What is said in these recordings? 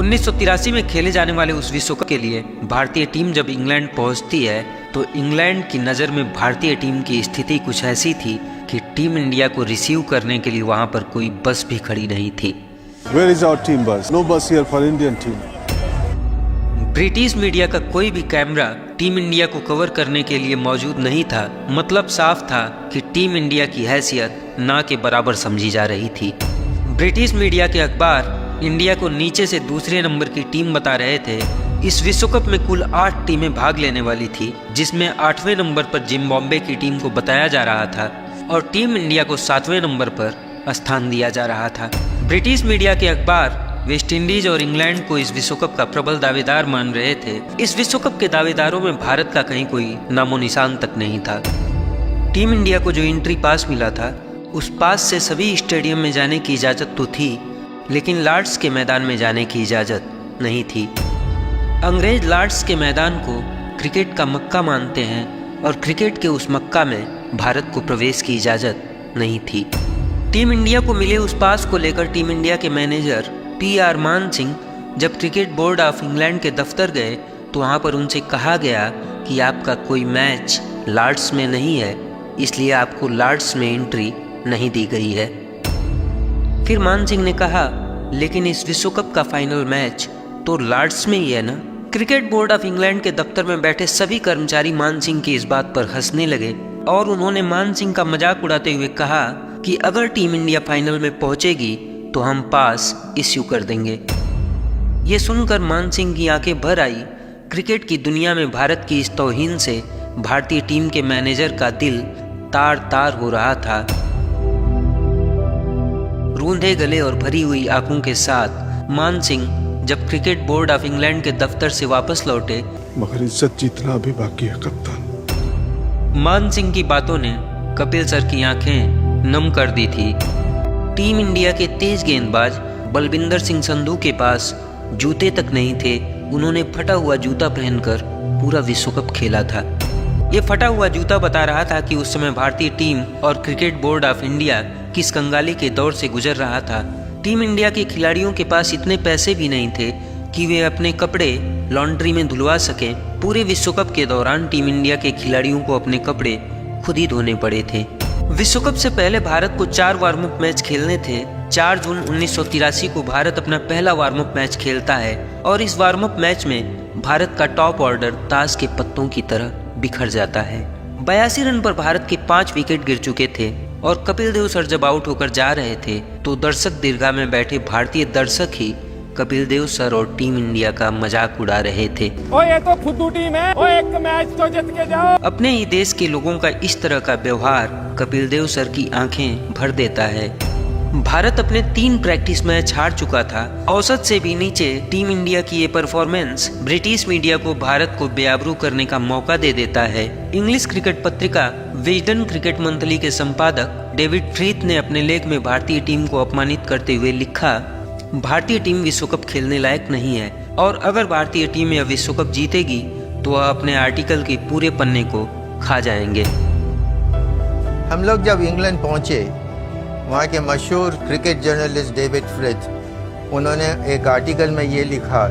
1983 में खेले जाने वाले उस विश्व कप के लिए भारतीय टीम जब इंग्लैंड पहुंचती है तो इंग्लैंड की नज़र में भारतीय टीम की स्थिति कुछ ऐसी थी कि टीम इंडिया को रिसीव करने के लिए वहां पर कोई बस भी खड़ी नहीं थी। Where is our team bus? No bus here for Indian team. British media का कोई भी कैमरा टीम इंडिया को कवर करने के लिए मौजूद नहीं था। मतलब साफ था कि टीम इंडिया की हैसियत ना के बराबर समझी जा रही थी। ब्रिटिश मीडिया के अखबार इंडिया को नीचे से दूसरे नंबर की टीम बता रहे थे। इस विश्व कप में कुल 8 टीमें भाग लेने वाली थी, जिसमें 8वें नंबर पर जिम्बाब्वे की टीम को बताया जा रहा था और टीम इंडिया को 7वें नंबर पर स्थान दिया जा रहा था। ब्रिटिश मीडिया के अखबार वेस्ट इंडीज और इंग्लैंड को इस विश्व कप का प्रबल दावेदार मान रहे थे। इस विश्व कप के दावेदारों में भारत का कहीं कोई नामो निशान तक नहीं था। टीम इंडिया को जो एंट्री पास मिला था, उस पास से सभी स्टेडियम में जाने की इजाज़त तो थी, लेकिन लॉर्ड्स के मैदान में जाने की इजाज़त नहीं थी। अंग्रेज लॉर्ड्स के मैदान को क्रिकेट का मक्का मानते हैं और क्रिकेट के उस मक्का में भारत को प्रवेश की इजाज़त नहीं थी। टीम इंडिया को मिले उस पास को लेकर टीम इंडिया के मैनेजर PR मान सिंह जब क्रिकेट बोर्ड ऑफ इंग्लैंड के दफ्तर गए तो वहाँ पर उनसे कहा गया कि आपका कोई मैच लॉर्ड्स में नहीं है, इसलिए आपको लॉर्ड्स में एंट्री नहीं दी गई है। फिर मान सिंह ने कहा, लेकिन इस विश्व कप का फाइनल मैच तो लॉर्ड्स में ही है ना। क्रिकेट बोर्ड ऑफ इंग्लैंड के दफ्तर में बैठे सभी कर्मचारी मान सिंह की इस बात पर हंसने लगे और उन्होंने मान सिंह का मजाक उड़ाते हुए कहा कि अगर टीम इंडिया फाइनल में पहुंचेगी तो हम पास इश्यू कर देंगे। ये सुनकर मान सिंह की आंखें भर आई। क्रिकेट की दुनिया में भारत की इस तौहीन से भारतीय टीम के मैनेजर का दिल तार तार हो रहा था। रूंधे गले और भरी हुई आंखों के साथ मान सिंह जब क्रिकेट बोर्ड ऑफ इंग्लैंड के दफ्तर से वापस लौटे, मगर इज्जत जीतना अभी बाकी है कप्तान। मान सिंह की बातों ने कपिल सर की आंखें नम कर दी थी। टीम इंडिया के तेज गेंदबाज बलविंदर सिंह संधू के पास जूते तक नहीं थे। उन्होंने फटा हुआ जूता पहनकर पूरा विश्व कप खेला था। ये फटा हुआ जूता बता रहा था कि उस समय भारतीय टीम और क्रिकेट बोर्ड ऑफ इंडिया किस कंगाली के दौर से गुजर रहा था। टीम इंडिया के खिलाड़ियों के पास इतने पैसे भी नहीं थे कि वे अपने कपड़े लॉन्ड्री में धुलवा सकें। पूरे विश्व कप के दौरान टीम इंडिया के खिलाड़ियों को अपने कपड़े खुद ही धोने पड़े थे। विश्व कप से पहले भारत को 4 वार्म अप मैच खेलने थे। 4 जून 1983 को भारत अपना पहला वार्म अप मैच खेलता है और इस वार्म अप मैच में भारत का टॉप ऑर्डर ताश के पत्तों की तरह बिखर जाता है। 82 रन पर भारत के 5 विकेट गिर चुके थे और कपिल देव सर जब आउट होकर जा रहे थे तो दर्शक दीर्घा में बैठे भारतीय दर्शक ही कपिल देव सर और टीम इंडिया का मजाक उड़ा रहे थे। ओ ये तो फुद्दू टीम है, ओ एक मैच तो जीत के जाओ। अपने ही देश के लोगों का इस तरह का व्यवहार कपिल देव सर की आंखें भर देता है। भारत अपने 3 प्रैक्टिस मैच हार चुका था। औसत से भी नीचे टीम इंडिया की ये परफॉर्मेंस ब्रिटिश मीडिया को भारत को बेआबरू करने का मौका दे देता है। इंग्लिश क्रिकेट पत्रिका विजडन क्रिकेट मंथली के संपादक डेविड फ्रीथ ने अपने लेख में भारतीय टीम को अपमानित करते हुए लिखा, भारतीय टीम विश्व कप खेलने लायक नहीं है और अगर भारतीय टीम यह विश्व कप जीतेगी तो वह अपने आर्टिकल के पूरे पन्ने को खा जाएंगे। हम लोग जब इंग्लैंड पहुंचे, वहाँ के मशहूर क्रिकेट जर्नलिस्ट डेविड फ्रिथ, उन्होंने एक आर्टिकल में ये लिखा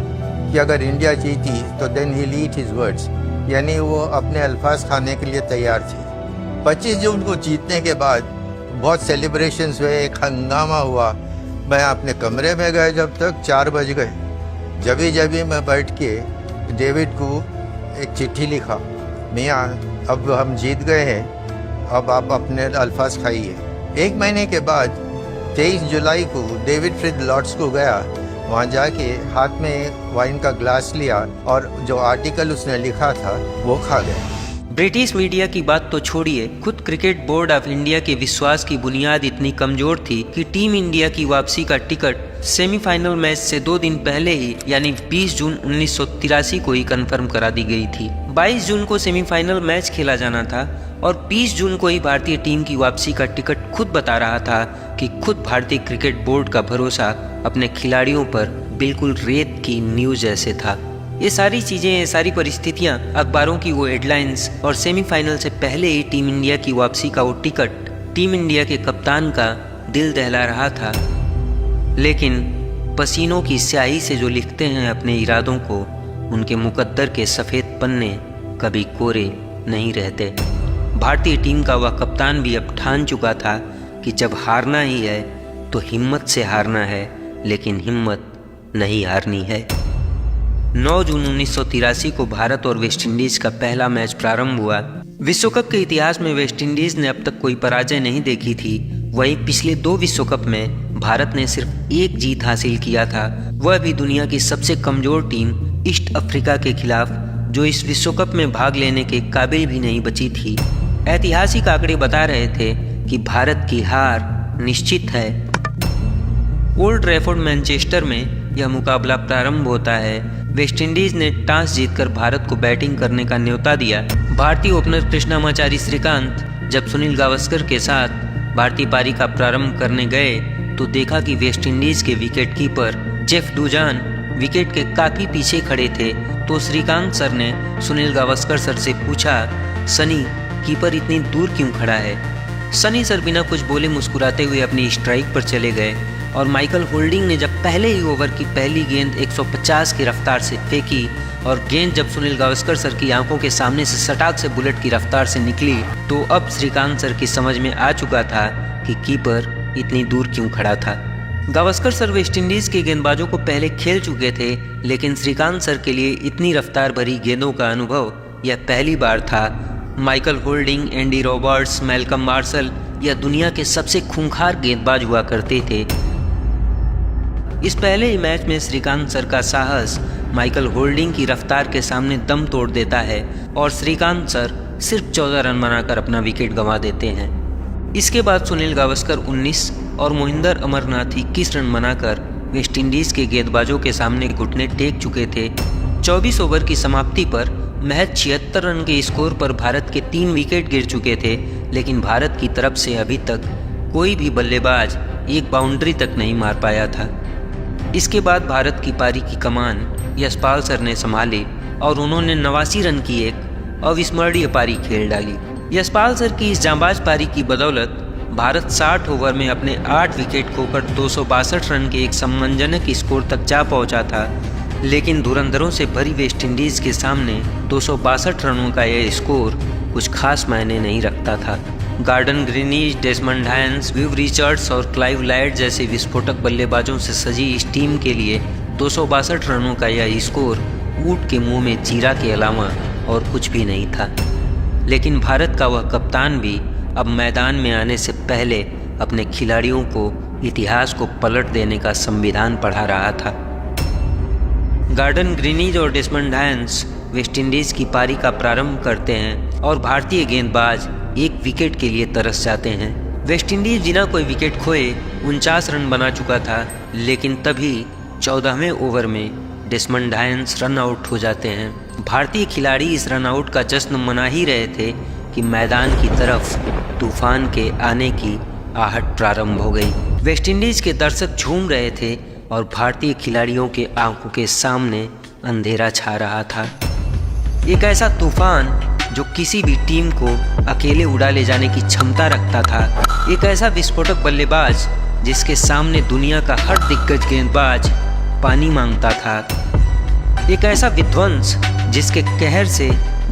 कि अगर इंडिया जीती तो then he eat his words, यानी वो अपने अल्फाज खाने के लिए तैयार थे। 25 जून को जीतने के बाद बहुत सेलिब्रेशंस हुए, एक हंगामा हुआ। मैं अपने कमरे में गए जब तक 4 बज गए। जब मैं बैठ के डेविड को एक चिट्ठी लिखा, मियाँ अब हम जीत गए हैं, अब आप अपने अल्फाज खाइए। 1 महीने के बाद 23 जुलाई को डेविड फ्रिथ लॉर्ड्स को गया। वहाँ जाके हाथ में वाइन का ग्लास लिया और जो आर्टिकल उसने लिखा था वो खा गया। ब्रिटिश मीडिया की बात तो छोड़िए, खुद क्रिकेट बोर्ड ऑफ इंडिया के विश्वास की बुनियाद इतनी कमजोर थी कि टीम इंडिया की वापसी का टिकट सेमीफाइनल मैच से 2 दिन पहले ही यानी 20 जून 1983 को ही कंफर्म करा दी गई थी। 22 जून को सेमीफाइनल मैच खेला जाना था और 20 जून को ही भारतीय टीम की वापसी का टिकट खुद बता रहा था कि खुद भारतीय क्रिकेट बोर्ड का भरोसा अपने खिलाड़ियों पर बिल्कुल रेत की नींव जैसे था। ये सारी चीज़ें, ये सारी परिस्थितियाँ, अखबारों की वो हेडलाइंस और सेमीफाइनल से पहले ही टीम इंडिया की वापसी का वो टिकट टीम इंडिया के कप्तान का दिल दहला रहा था। लेकिन पसीनों की स्याही से जो लिखते हैं अपने इरादों को, उनके मुकद्दर के सफ़ेद पन्ने कभी कोरे नहीं रहते। भारतीय टीम का वह कप्तान भी अब ठान चुका था कि जब हारना ही है तो हिम्मत से हारना है, लेकिन हिम्मत नहीं हारनी है। 9 जून 1983 को भारत और वेस्टइंडीज़ का पहला मैच प्रारंभ हुआ। विश्व कप के इतिहास में वेस्टइंडीज़ ने अब तक कोई पराजय नहीं देखी थी। वहीं पिछले 2 विश्व कप में भारत ने सिर्फ 1 जीत हासिल किया था, वह भी दुनिया की सबसे कमज़ोर टीम ईस्ट अफ्रीका के खिलाफ, जो इस विश्व कप में भाग लेने के काबिल भी नहीं बची थी। ऐतिहासिक आंकड़े बता रहे थे कि भारत की हार निश्चित है। ओल्ड ट्रैफोर्ड मैनचेस्टर में यह मुकाबला प्रारंभ होता है। वेस्टइंडीज़ ने टॉस जीतकर भारत को बैटिंग करने का न्योता दिया। भारतीय ओपनर कृष्णामाचारी श्रीकांत जब सुनील गावस्कर के साथ भारतीय पारी का प्रारंभ करने गए तो देखा कि वेस्टइंडीज़ के विकेट कीपर जेफ डुजान विकेट के काफ़ी पीछे खड़े थे। तो श्रीकांत सर ने सुनील गावस्कर सर से पूछा, सनी, कीपर इतनी दूर क्यों खड़ा है? सनी सर बिना कुछ बोले मुस्कुराते हुए अपनी स्ट्राइक पर चले गए और माइकल होल्डिंग ने जब पहले ही ओवर की पहली गेंद 150 की रफ्तार से फेंकी और गेंद जब सुनील गावस्कर सर की आंखों के सामने से सटाक से बुलेट की रफ्तार से निकली, तो अब श्रीकांत सर की समझ में आ चुका था कि कीपर इतनी दूर क्यों खड़ा था। गावस्कर सर वेस्टइंडीज़ के गेंदबाजों को पहले खेल चुके थे, लेकिन श्रीकांत सर के लिए इतनी रफ्तार भरी गेंदों का अनुभव यह पहली बार था। Michael holding, Andy Roberts, Malcolm martial यह दुनिया के सबसे खूंखार गेंदबाज हुआ करते थे। इस पहले ही मैच में श्रीकांत सर का साहस माइकल होल्डिंग की रफ्तार के सामने दम तोड़ देता है और श्रीकांत सर सिर्फ 14 रन बनाकर अपना विकेट गंवा देते हैं। इसके बाद सुनील गावस्कर 19 और मोहिंदर अमरनाथ 21 रन बनाकर वेस्टइंडीज़ के गेंदबाजों के सामने घुटने टेक चुके थे। 24 ओवर की समाप्ति पर महज 76 रन के स्कोर पर भारत के 3 विकेट गिर चुके थे, लेकिन भारत की तरफ से अभी तक कोई भी बल्लेबाज एक बाउंड्री तक नहीं मार पाया था। इसके बाद भारत की पारी की कमान यशपाल सर ने संभाली और उन्होंने 89 रन की एक अविस्मरणीय पारी खेल डाली। यशपाल सर की इस जांबाज पारी की बदौलत भारत 60 ओवर में अपने 8 विकेट खोकर 262 रन के एक सम्मानजनक स्कोर तक जा पहुंचा था, लेकिन धुरंधरों से भरी वेस्टइंडीज़ के सामने 262 रनों का यह स्कोर कुछ खास मायने नहीं रखता था। Gordon Greenidge, Desmond Haynes, Viv Richards और क्लाइव लाइट जैसे विस्फोटक बल्लेबाजों से सजी इस टीम के लिए 262 रनों का यह स्कोर ऊंट के मुंह में जीरा के अलावा और कुछ भी नहीं था। लेकिन भारत का वह कप्तान भी अब मैदान में आने से पहले अपने खिलाड़ियों को इतिहास को पलट देने का संविधान पढ़ा रहा था। गार्डन ग्रीनिज और डेसमंड हायन्स वेस्टइंडीज़ की पारी का प्रारंभ करते हैं और भारतीय गेंदबाज एक विकेट के लिए तरस जाते हैं। वेस्टइंडीज़ बिना कोई विकेट खोए 49 रन बना चुका था, लेकिन तभी 14वें ओवर में डेसमंड हायन्स रन आउट हो जाते हैं। भारतीय खिलाड़ी इस रन आउट का जश्न मना ही रहे थे कि मैदान की तरफ तूफान के आने की आहट प्रारंभ हो गई। वेस्टइंडीज़ के दर्शक झूम रहे थे और भारतीय खिलाड़ियों के आंखों के सामने अंधेरा छा रहा था। एक ऐसा तूफान जो किसी भी टीम को अकेले उड़ा ले जाने की क्षमता रखता था। एक ऐसा विस्फोटक बल्लेबाज जिसके सामने दुनिया का हर दिग्गज गेंदबाज पानी मांगता था। एक ऐसा विध्वंस जिसके कहर से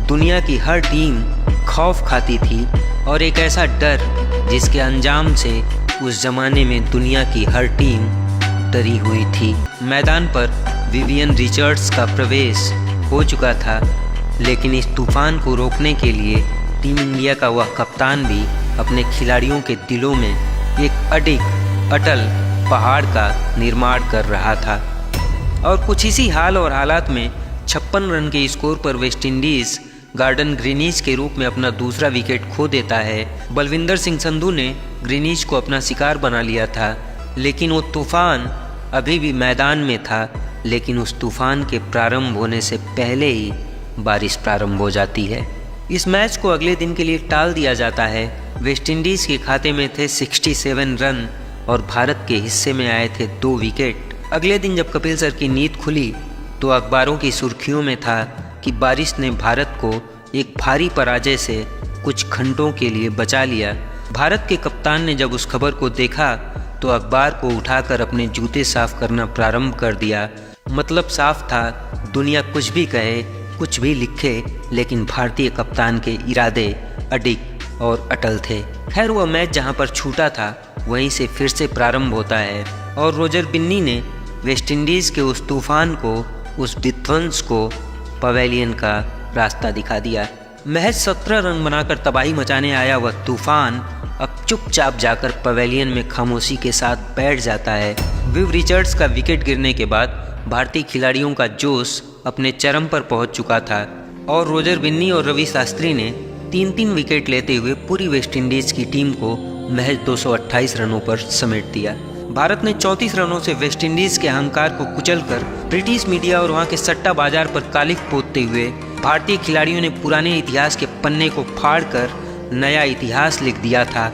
दुनिया की हर टीम खौफ खाती थी, और एक ऐसा डर जिसके अंजाम से उस जमाने में दुनिया की हर टीम डरी हुई थी। मैदान पर विवियन रिचर्ड्स का प्रवेश हो चुका था, लेकिन इस तूफान को रोकने के लिए टीम इंडिया का वह कप्तान भी अपने खिलाड़ियों के दिलों में एक अटल पहाड़ का निर्माण कर रहा था। और कुछ इसी हाल और हालात में 56 रन के स्कोर पर वेस्टइंडीज़ गार्डन ग्रीनिज के रूप में अपना दूसरा विकेट खो देता है। बलविंदर सिंह संधू ने ग्रीनिज को अपना शिकार बना लिया था, लेकिन वो तूफान अभी भी मैदान में था। लेकिन उस तूफान के प्रारंभ होने से पहले ही बारिश प्रारंभ हो जाती है। इस मैच को अगले दिन के लिए टाल दिया जाता है। वेस्टइंडीज़ के खाते में थे 67 रन और भारत के हिस्से में आए थे 2 विकेट। अगले दिन जब कपिल सर की नींद खुली तो अखबारों की सुर्खियों में था कि बारिश ने भारत को एक भारी पराजय से कुछ घंटों के लिए बचा लिया। भारत के कप्तान ने जब उस खबर को देखा तो अखबार को उठाकर अपने जूते साफ करना प्रारंभ कर दिया। मतलब साफ था, दुनिया कुछ भी कहे, कुछ भी लिखे, लेकिन भारतीय कप्तान के इरादे अडिग और अटल थे। खैर, वह मैच जहां पर छूटा था वहीं से फिर से प्रारंभ होता है और रोजर बिन्नी ने वेस्टइंडीज़ के उस तूफान को, उस विध्वंस को पवेलियन का रास्ता दिखा दिया। महज 17 रन बनाकर तबाही मचाने आया वह तूफान अब चुपचाप जाकर पवेलियन में खामोशी के साथ बैठ जाता है। विव रिचर्ड्स का विकेट गिरने के बाद भारतीय खिलाड़ियों का जोश अपने चरम पर पहुंच चुका था और रोजर बिन्नी और रवि शास्त्री ने 3-3 विकेट लेते हुए पूरी वेस्टइंडीज़ की टीम को महज 228 रनों पर समेट दिया। भारत ने 34 रनों से वेस्टइंडीज़ के अहंकार को कुचलकर ब्रिटिश मीडिया और वहां के सट्टा बाजार पर कालिख पोतते हुए भारतीय खिलाड़ियों ने पुराने इतिहास के पन्ने को फाड़कर नया इतिहास लिख दिया था।